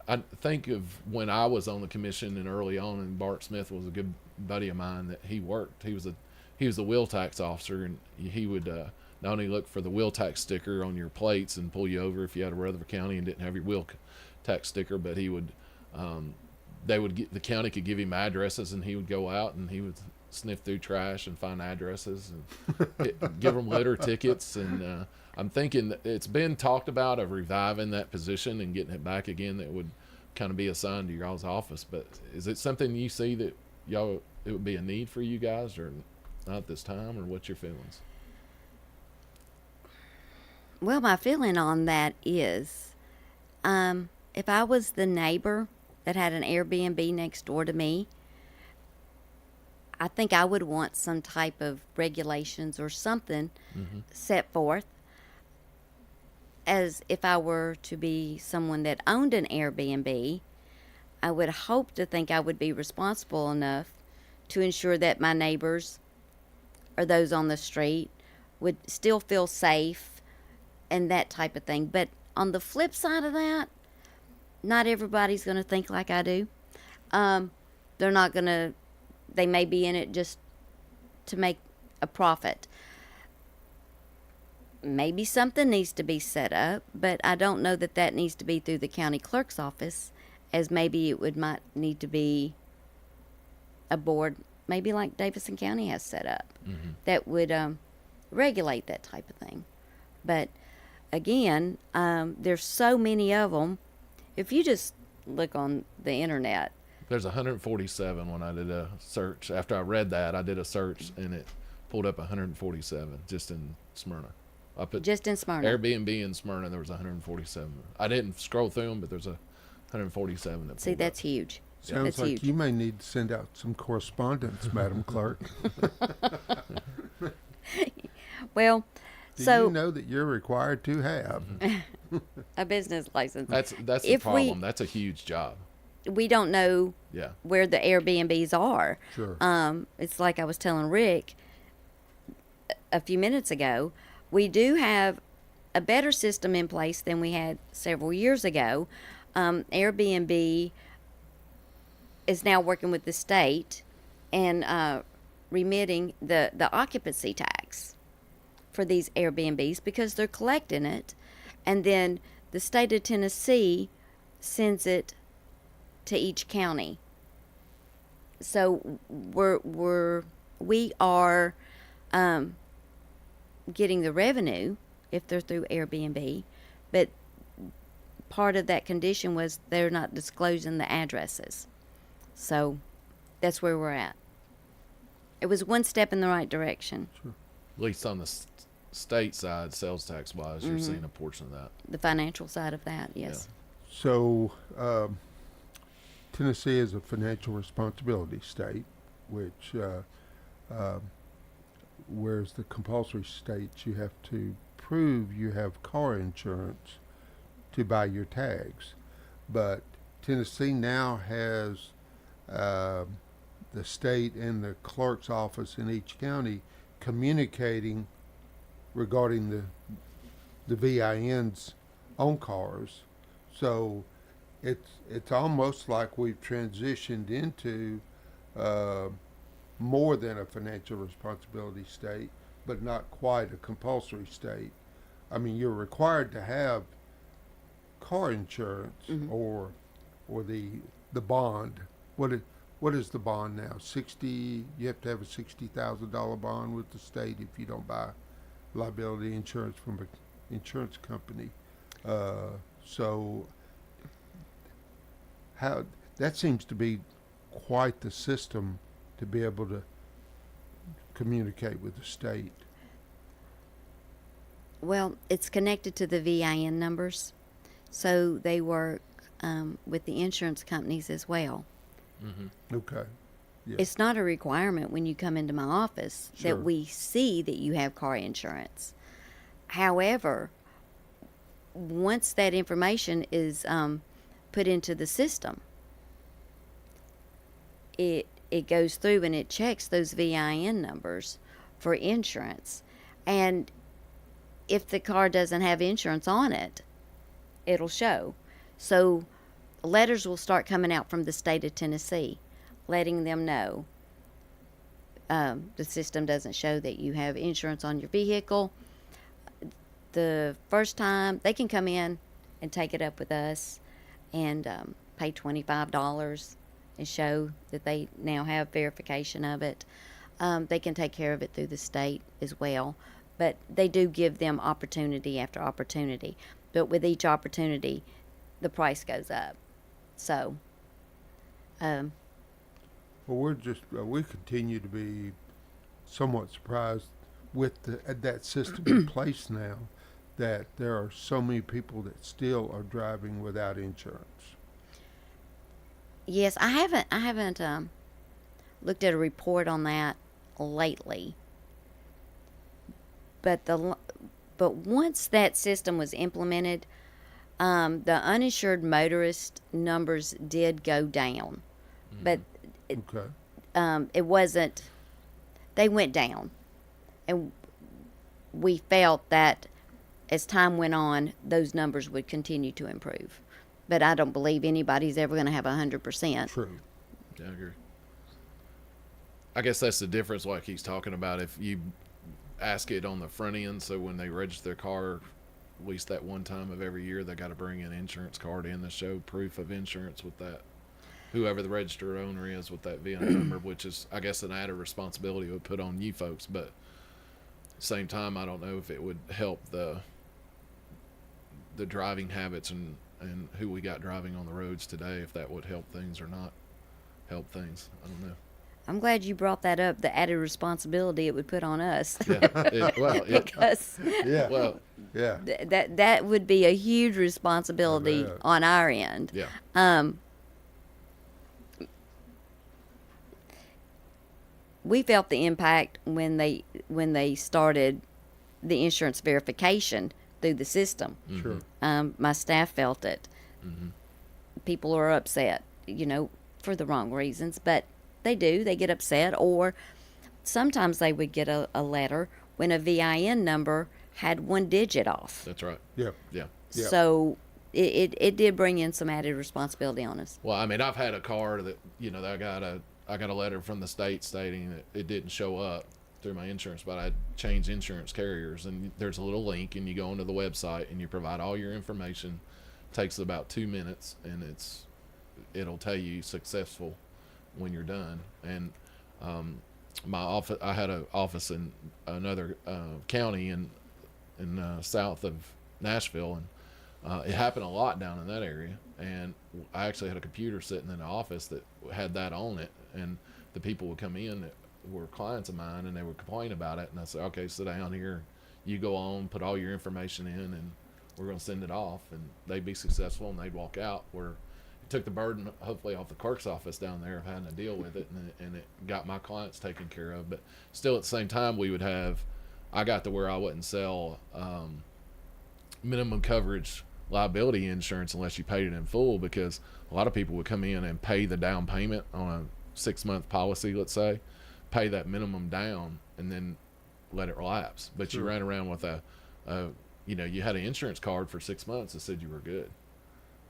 I think of when I was on the commission and early on, and Bart Smith was a good buddy of mine that he worked. He was a wheel tax officer, and he would not only look for the wheel tax sticker on your plates and pull you over if you had a Rutherford County and didn't have your wheel tax sticker, but he would the county could give him addresses, and he would go out and he would sniff through trash and find addresses and give them litter tickets. And I'm thinking that it's been talked about of reviving that position and getting it back again. That would kind of be assigned to y'all's office. But is it something you see that it would be a need for you guys, or not at this time, or what's your feelings? Well, my feeling on that is, if I was the neighbor that had an Airbnb next door to me, I think I would want some type of regulations or something set forth, as if I were to be someone that owned an Airbnb. I would hope to think I would be responsible enough to ensure that my neighbors or those on the street would still feel safe and that type of thing. But on the flip side of that, not everybody's going to think like I do. They're not going to, they may be in it just to make a profit. Maybe something needs to be set up, but I don't know that needs to be through the county clerk's office, as maybe it might need to be a board, maybe like Davidson County has set up, that would regulate that type of thing. But again, there's so many of them. If you just look on the internet, there's 147 when I did a search. After I read that, I did a search, and it pulled up 147 just in Smyrna. Just in Smyrna. Airbnb in Smyrna, there was 147. I didn't scroll through them, but there's 147. See, that's huge. Sounds That's like huge. you may need to send out some correspondence, Madam Clerk. Well, Do so you know that you're required to have a business license. That's the If problem. That's a huge job. We don't know Yeah. where the Airbnbs are. Sure. It's like I was telling Rick a few minutes ago. We do have a better system in place than we had several years ago. Airbnb is now working with the state and remitting the occupancy tax for these Airbnbs because they're collecting it, and then the state of Tennessee sends it to each county. So we are getting the revenue if they're through Airbnb, but part of that condition was they're not disclosing the addresses. So that's where we're at. It was one step in the right direction. Sure. At least on the state side, sales tax wise, you're seeing a portion of that. The financial side of that, yes. So, Tennessee is a financial responsibility state, which, whereas the compulsory states, you have to prove you have car insurance to buy your tags. But Tennessee now has the state and the clerk's office in each county communicating regarding the VINs on cars. So it's almost like we've transitioned into more than a financial responsibility state, but not quite a compulsory state. I mean, you're required to have car insurance or the bond. What is the bond now? You have to have a $60,000 bond with the state if you don't buy liability insurance from an insurance company. So how that seems to be quite the system to be able to communicate with the state. Well, it's connected to the VIN numbers, so they work with the insurance companies as well. Okay. Yeah. It's not a requirement when you come into my office Sure. that we see that you have car insurance. However, once that information is put into the system, it goes through and it checks those VIN numbers for insurance. And if the car doesn't have insurance on it, it'll show. So letters will start coming out from the state of Tennessee letting them know the system doesn't show that you have insurance on your vehicle. The first time, they can come in and take it up with us and pay $25 and show that they now have verification of it. They can take care of it through the state as well, but they do give them opportunity after opportunity. But with each opportunity, the price goes up. So, Well, we continue to be somewhat surprised with that system in place now, that there are so many people that still are driving without insurance. yes, I haven't looked at a report on that lately. But once that system was implemented, the uninsured motorist numbers did go down, but it wasn't. They went down, and we felt that as time went on, those numbers would continue to improve. But I don't believe anybody's ever going to have 100%. True. Yeah, I agree. I guess that's the difference, like he's talking about. If you ask it on the front end, so when they register their car, at least that one time of every year, they got to bring an insurance card in to show proof of insurance with that, whoever the registered owner is with that VIN number, which is, I guess, an added responsibility it would put on you folks. But at the same time, I don't know if it would help the driving habits and who we got driving on the roads today, if that would help things or not help things. I don't know. I'm glad you brought that up, the added responsibility it would put on us. Yeah, Because that would be a huge responsibility on our end. Yeah. we felt the impact when they started the insurance verification through the system. Sure. My staff felt it. Mm-hmm. People are upset, for the wrong reasons, but they get upset, or sometimes they would get a letter when a VIN number had one digit off. That's right. Yeah. Yeah. So it did bring in some added responsibility on us. Well, I mean, I've had a car that, I got a letter from the state stating that it didn't show up through my insurance, but I changed insurance carriers, and there's a little link, and you go onto the website and you provide all your information. It takes about 2 minutes, and it'll tell you successful when you're done. And my office, I had an office in another county in south of Nashville, and it happened a lot down in that area. And I actually had a computer sitting in the office that had that on it, and the people would come in that were clients of mine, and they would complain about it. And I said, okay, sit down here, you go on, put all your information in, and we're going to send it off. And they'd be successful, and they'd walk out, where it took the burden hopefully off the clerk's office down there of having to deal with it, and it got my clients taken care of. But still, at the same time, I got to where I wouldn't sell minimum coverage liability insurance unless you paid it in full, because a lot of people would come in and pay the down payment on a 6-month policy, let's say, pay that minimum down, and then let it lapse. But Sure. You ran around with you had an insurance card for 6 months that said you were good.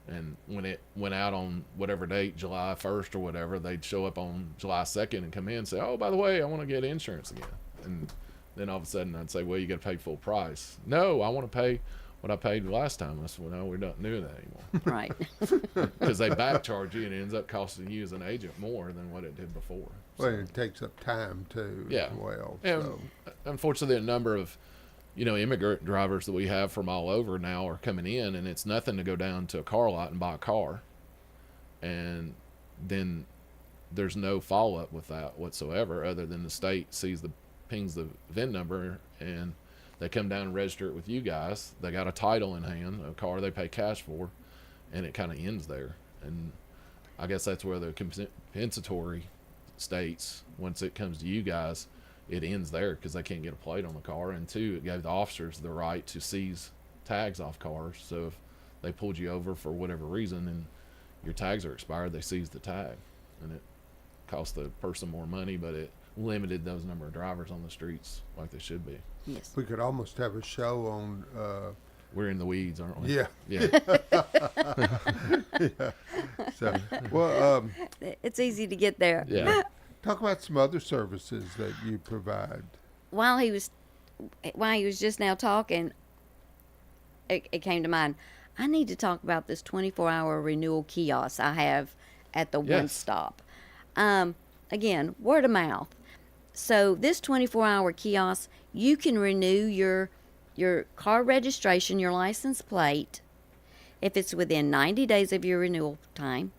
And when it went out on whatever date, July 1st or whatever, they'd show up on July 2nd and come in and say, oh, by the way, I want to get insurance again. And then all of a sudden I'd say, well, you got to pay full price. No, I want to pay what I paid last time. I said, well, no, we're not doing that anymore. Right. Because they back charge you, and it ends up costing you as an agent more than what it did before. Well, it takes up time too. Yeah. As well. And So. unfortunately, a number of immigrant drivers that we have from all over now are coming in, and it's nothing to go down to a car lot and buy a car. And then there's no follow-up with that whatsoever, other than the state pings the VIN number, and they come down and register it with you guys. They got a title in hand, a car they pay cash for, and it kind of ends there. And I guess that's where the compensatory states, once it comes to you guys, it ends there, because they can't get a plate on the car. And two, it gave the officers the right to seize tags off cars. So if they pulled you over for whatever reason and your tags are expired, they seize the tag, and it cost the person more money, but it limited those number of drivers on the streets like they should be. Yes. We could almost have a show on. We're in the weeds, aren't we? Yeah. Yeah. Yeah. So, well, it's easy to get there. Yeah. talk about some other services that you provide. While he was just now talking, it came to mind. I need to talk about this 24-hour renewal kiosk I have at the One Stop. Again, word of mouth. So this 24-hour kiosk, you can renew your car registration, your license plate, if it's within 90 days of your renewal time,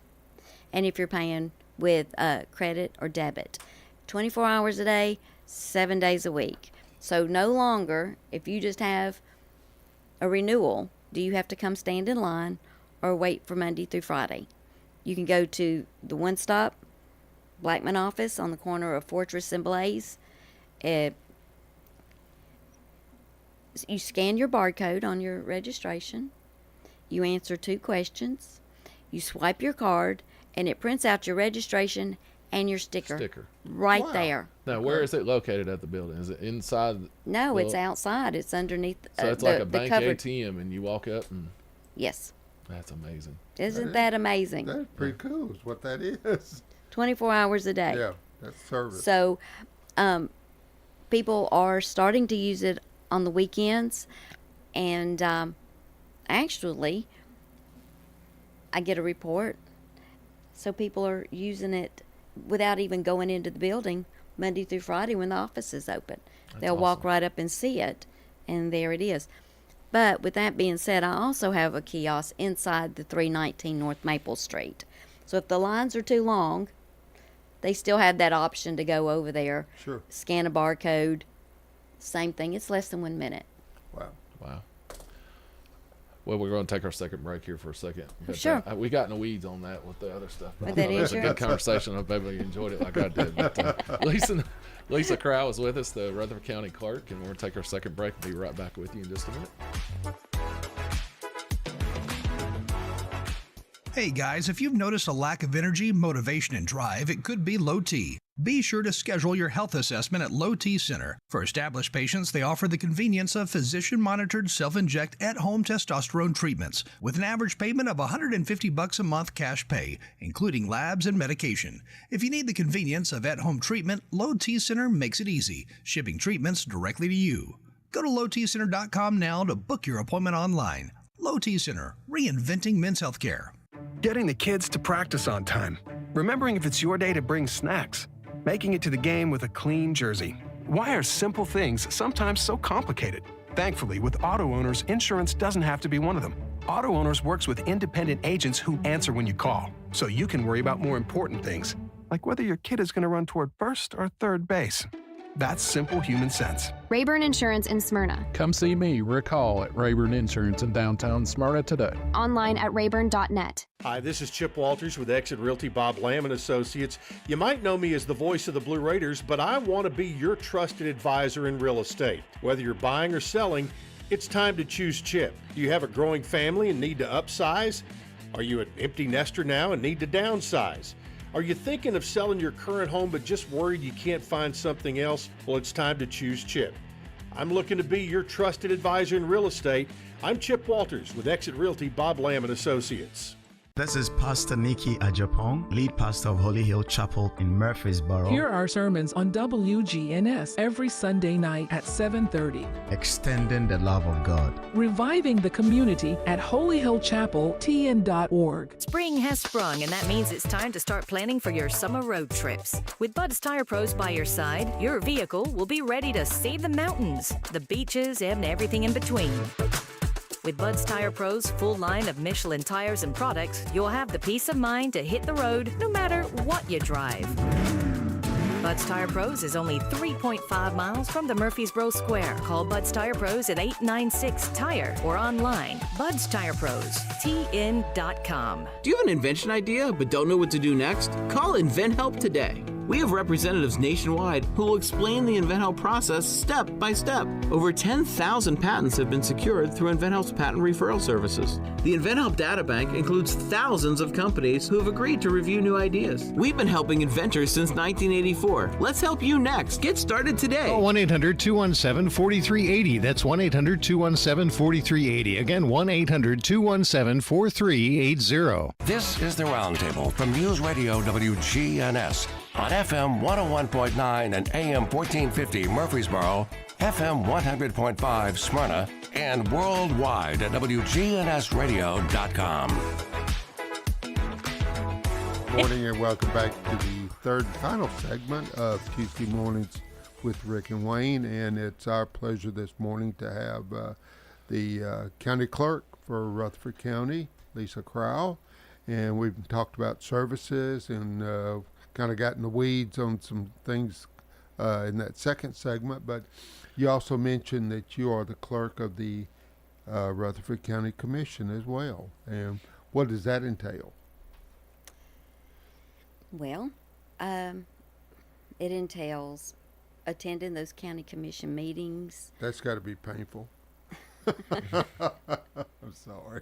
and if you're paying with credit or debit. 24 hours a day, 7 days a week. So no longer, if you just have a renewal, do you have to come stand in line or wait for Monday through Friday. You can go to the One Stop Blackman office on the corner of Fortress and Blaze. You scan your barcode on your registration. You answer 2 questions. You swipe your card, and it prints out your registration and your sticker. Right there. Now, where is it located at the building? Is it inside? No, it's outside. It's underneath. So it's like a bank ATM, and you walk up and. Yes. That's amazing. Isn't that amazing? That's pretty cool. Is what that is. 24 hours a day. Yeah, that's service. So, people are starting to use it on the weekends, and actually, I get a report. So people are using it without even going into the building Monday through Friday when the office is open. They'll walk right up and see it, and there it is. But with that being said, I also have a kiosk inside the 319 North Maple Street. So if the lines are too long, they still have that option to go over there, scan a barcode. Same thing. It's less than 1 minute. Wow. Wow. Well, we're going to take our second break here for a second. But, Sure. We got in the weeds on that with the other stuff. With that It was a good insurance? conversation. I hope everybody enjoyed it like I did. But, Lisa Crowell is with us, the Rutherford County Clerk, and we're going to take our second break and be right back with you in just a minute. Hey guys, if you've noticed a lack of energy, motivation, and drive, it could be low T. Be sure to schedule your health assessment at Low T Center. For established patients, they offer the convenience of physician-monitored self-inject at-home testosterone treatments with an average payment of $150 a month cash pay, including labs and medication. If you need the convenience of at-home treatment, Low T Center makes it easy, shipping treatments directly to you. Go to lowtcenter.com now to book your appointment online. Low T Center, reinventing men's healthcare. Getting the kids to practice on time. Remembering if it's your day to bring snacks. Making it to the game with a clean jersey. Why are simple things sometimes so complicated? Thankfully, with auto owners, insurance doesn't have to be one of them. Auto Owners works with independent agents who answer when you call, so you can worry about more important things, like whether your kid is going to run toward first or third base. That's simple human sense. Rayburn Insurance in Smyrna. Come see me, Rick Hall, at Rayburn Insurance in downtown Smyrna today. Online at rayburn.net. Hi, this is Chip Walters with Exit Realty Bob Lamb & Associates. You might know me as the voice of the Blue Raiders, but I want to be your trusted advisor in real estate. Whether you're buying or selling, it's time to choose Chip. Do you have a growing family and need to upsize? Are you an empty nester now and need to downsize? Are you thinking of selling your current home but just worried you can't find something else? Well, it's time to choose Chip. I'm looking to be your trusted advisor in real estate. I'm Chip Walters with Exit Realty Bob Lamb & Associates. This is Pastor Nikki Ajapong, lead pastor of Holy Hill Chapel in Murfreesboro. Here are sermons on WGNS every Sunday night at 7:30. Extending the love of God. Reviving the community at Holy Hill Chapel, TN.org. Spring has sprung, and that means it's time to start planning for your summer road trips. With Bud's Tire Pros by your side, your vehicle will be ready to see the mountains, the beaches, and everything in between. With Bud's Tire Pros' full line of Michelin tires and products, you'll have the peace of mind to hit the road no matter what you drive. Bud's Tire Pros is only 3.5 miles from the Murfreesboro Square. Call Bud's Tire Pros at 896-TIRE or online, Bud's Tire Pros, TN.com. Do you have an invention idea but don't know what to do next? Call InventHelp today. We have representatives nationwide who will explain the InventHelp process step by step. Over 10,000 patents have been secured through InventHelp's patent referral services. The InventHelp data bank includes thousands of companies who have agreed to review new ideas. We've been helping inventors since 1984. Let's help you next. Get started today. Call 1-800-217-4380. That's 1-800-217-4380. Again, 1-800-217-4380. This is the Roundtable from News Radio WGNS on FM 101.9 and AM 1450 Murfreesboro, FM 100.5 Smyrna, and worldwide at WGNSradio.com. Good morning and welcome back to the third and final segment of Tuesday Mornings with Rick and Wayne. And it's our pleasure this morning to have the county clerk for Rutherford County, Lisa Crowell. And we've talked about services and kind of got in the weeds on some things in that second segment, but you also mentioned that you are the clerk of the Rutherford County Commission as well. And what does that entail? Well, it entails attending those county commission meetings. That's got to be painful. I'm sorry.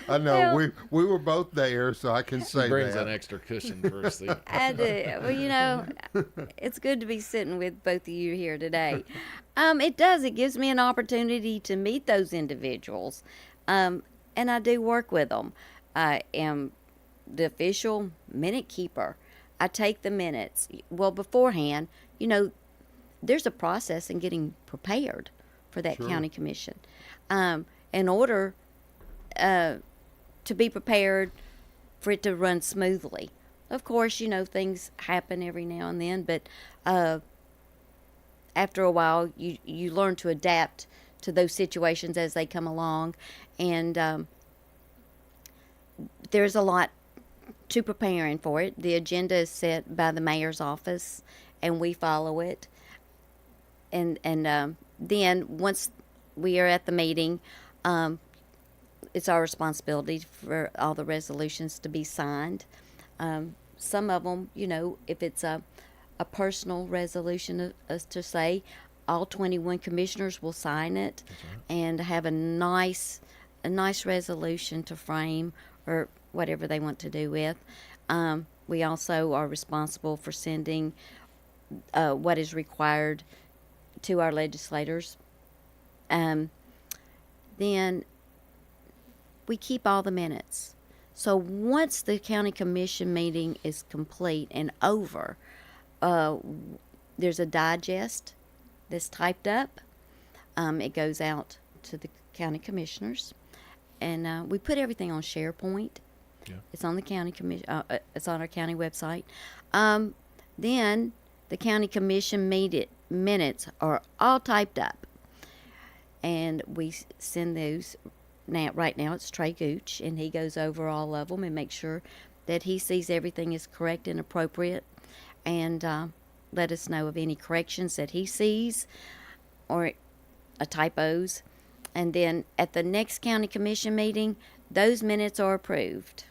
I know we were both there, so I can say that. Brings an extra cushion for a seat. I do. Well, you know, it's good to be sitting with both of you here today. It does. It gives me an opportunity to meet those individuals, and I do work with them. I am the official minute keeper. I take the minutes. Well, beforehand, you know, there's a process in getting prepared for that county commission. In order to be prepared for it to run smoothly. Of course, you know, things happen every now and then, but after a while, you learn to adapt to those situations as they come along. And there's a lot to preparing for it. The agenda is set by the mayor's office, and we follow it. And then once we are at the meeting, it's our responsibility for all the resolutions to be signed. Some of them, if it's a personal resolution to say all 21 commissioners will sign it and have a nice resolution to frame or whatever they want to do with. We also are responsible for sending what is required to our legislators. Then we keep all the minutes. So once the county commission meeting is complete and over, there's a digest that's typed up. It goes out to the county commissioners, and we put everything on SharePoint. Yeah. It's on the county it's on our county website. Then the county commission minutes are all typed up, and we send those. Now, right now, it's Trey Gooch, and he goes over all of them and makes sure that he sees everything is correct and appropriate, and let us know of any corrections that he sees or typos. And then at the next county commission meeting, those minutes are approved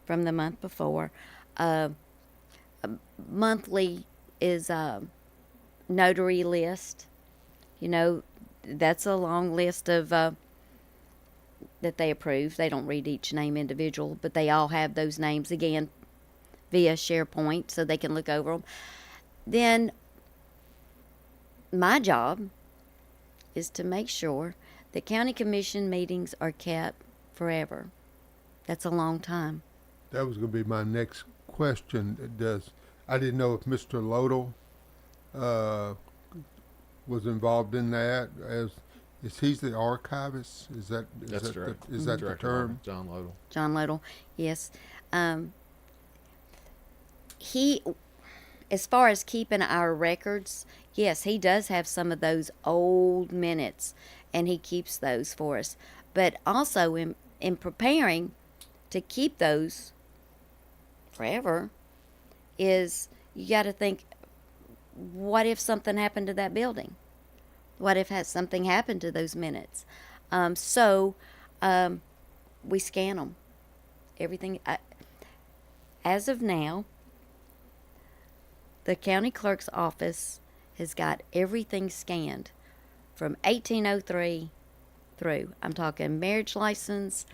from the month before. Monthly is a notary list. That's a long list of that they approve. They don't read each name individual, but they all have those names again via SharePoint so they can look over them. Then my job is to make sure that county commission meetings are kept forever. That's a long time. That was going to be my next question. I didn't know if Mr. Lodel was involved in that. Is he the archivist? Is that the term? John Lodel. John Lodel, yes. He, as far as keeping our records, yes, he does have some of those old minutes, and he keeps those for us. But also in preparing to keep those forever, is you got to think, what if something happened to that building? What if something happened to those minutes? So we scan them. Everything. As of now, the county clerk's office has got everything scanned from 1803 through. I'm talking marriage license.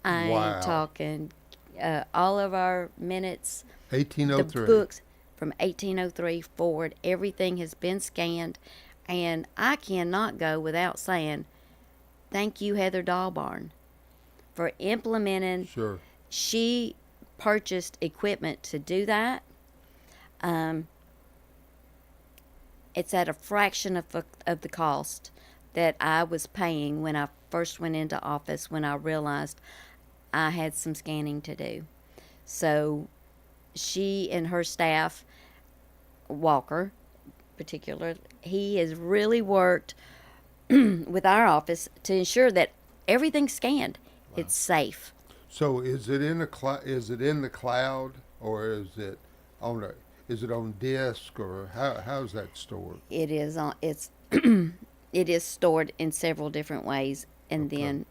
I'm talking all of our minutes. 1803. The books from 1803 forward. Everything has been scanned. And I cannot go without saying thank you, Heather Dahlbarn, for implementing. Sure. She purchased equipment to do that. It's at a fraction of the cost that I was paying when I first went into office, when I realized I had some scanning to do. So she and her staff, Walker, particular, he has really worked with our office to ensure that everything's scanned. Wow. It's safe. So is it in the cloud, or is it on disk, or how's that stored? It is on. It is stored in several different ways, and then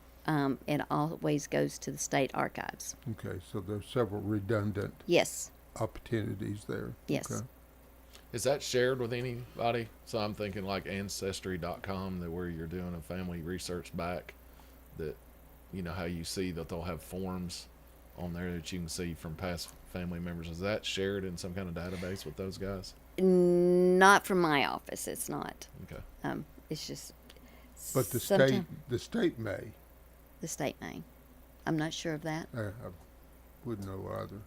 it always goes to the state archives. Okay, so there's several redundant. Yes. Opportunities there. Yes. Okay. Is that shared with anybody? So I'm thinking like Ancestry.com, where you're doing a family research back, that, how you see that they'll have forms on there that you can see from past family members. Is that shared in some kind of database with those guys? Not from my office. It's not. Okay. It's just. But the state may. The state may. I'm not sure of that. I wouldn't know either.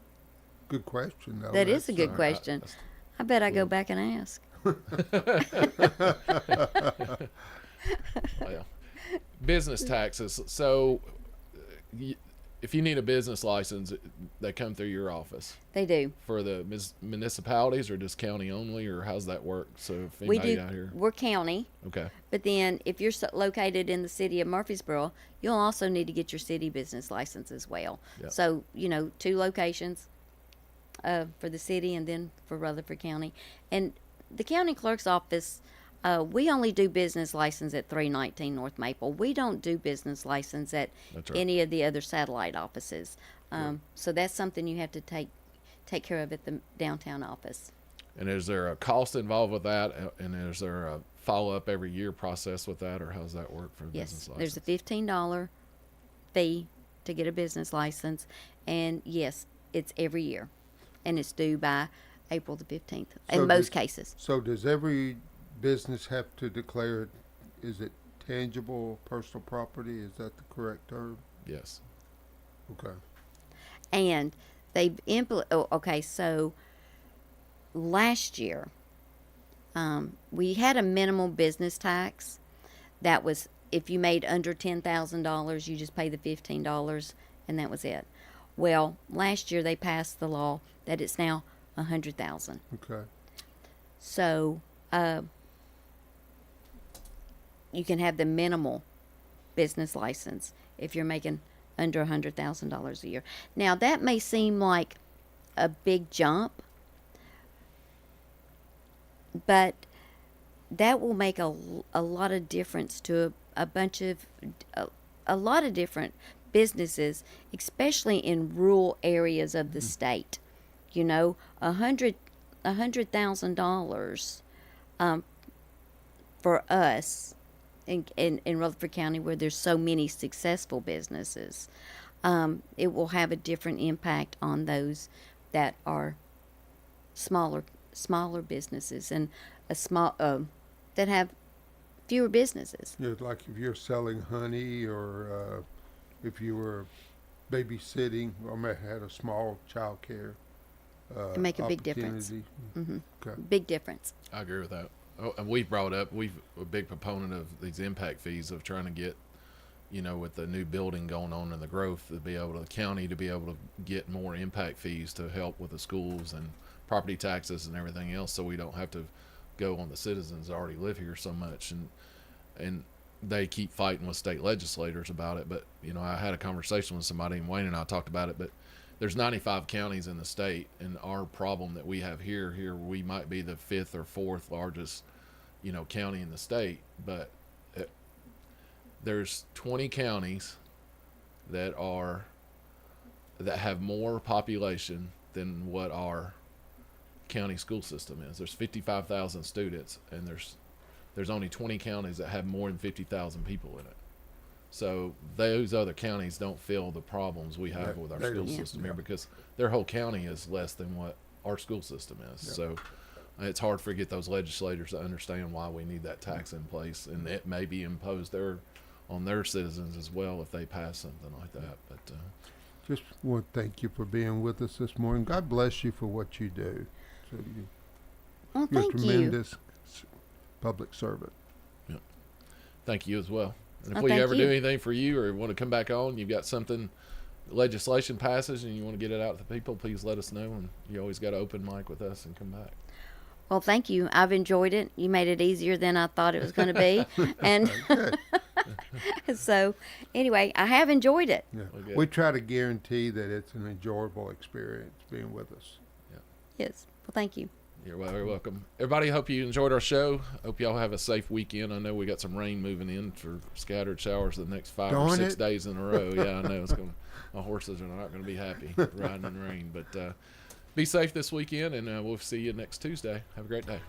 Good question, though. That is a good question. I bet I go back and ask. Well, business taxes. So, if you need a business license, they come through your office. They do. For the municipalities, or just county only, or how's that work? So, if anybody out here, we're county. Okay. But then, if you're located in the city of Murfreesboro, you'll also need to get your city business license as well. Yep. So, 2 locations. For the city and then for Rutherford County. And the county clerk's office We only do business license at 319 North Maple. We don't do business license at That's right. any of the other satellite offices. So that's something you have to take care of at the downtown office. And is there a cost involved with that? And is there a follow-up every year process with that, or how does that work for a business license? There's a $15 fee to get a business license, and yes, it's every year, and it's due by April the 15th in most cases. So does every business have to declare, is it tangible personal property? Is that the correct term? Yes. Okay. And they've so last year, we had a minimal business tax that was, if you made under $10,000, you just pay the $15, and that was it. Well, last year they passed the law that it's now $100,000. Okay. So you can have the minimal business license if you're making under $100,000 a year. Now that may seem like a big jump, but that will make a lot of difference to a lot of different businesses, especially in rural areas of the state. You know, $100,000 for us in Rutherford County, where there's so many successful businesses, it will have a different impact on those that are smaller businesses and that have fewer businesses. Yeah, like if you're selling honey, or if you were babysitting, or may have had a small child care. It make a big difference. Mm-hmm. Okay. Big difference. I agree with that. Oh, and we've a big proponent of these impact fees, of trying to get, with the new building going on and the growth, the county to be able to get more impact fees to help with the schools and property taxes and everything else, so we don't have to go on the citizens that already live here so much. And they keep fighting with state legislators about it. But, I had a conversation with somebody, and Wayne and I talked about it, but there's 95 counties in the state, and our problem that we have here we might be the 5th or 4th largest, county in the state, but there's 20 counties that have more population than what our county school system is. There's 55,000 students, and there's only 20 counties that have more than 50,000 people in it. So those other counties don't feel the problems we have with our school system here, because their whole county is less than what our school system is. Yeah. So it's hard to get those legislators to understand why we need that tax in place, and it may be imposed on their citizens as well if they pass something like that. But just want to thank you for being with us this morning. God bless you for what you do. So you're a tremendous public servant. Yeah. Thank you as well. And if we ever do anything for you, or want to come back on, you've got something, legislation passes, and you want to get it out to people, please let us know. And you always got an open mic with us, and come back. Well, thank you. I've enjoyed it. You made it easier than I thought it was going to be. And so, anyway, I have enjoyed it. Yeah. We try to guarantee that it's an enjoyable experience being with us. Yeah. Yes. Well, thank you. You're very welcome. Everybody, hope you enjoyed our show. Hope y'all have a safe weekend. I know we got some rain moving in for scattered showers the next 5 or 6 days in a row. Yeah, I know. My horses are not going to be happy riding in rain. But be safe this weekend, and we'll see you next Tuesday. Have a great day.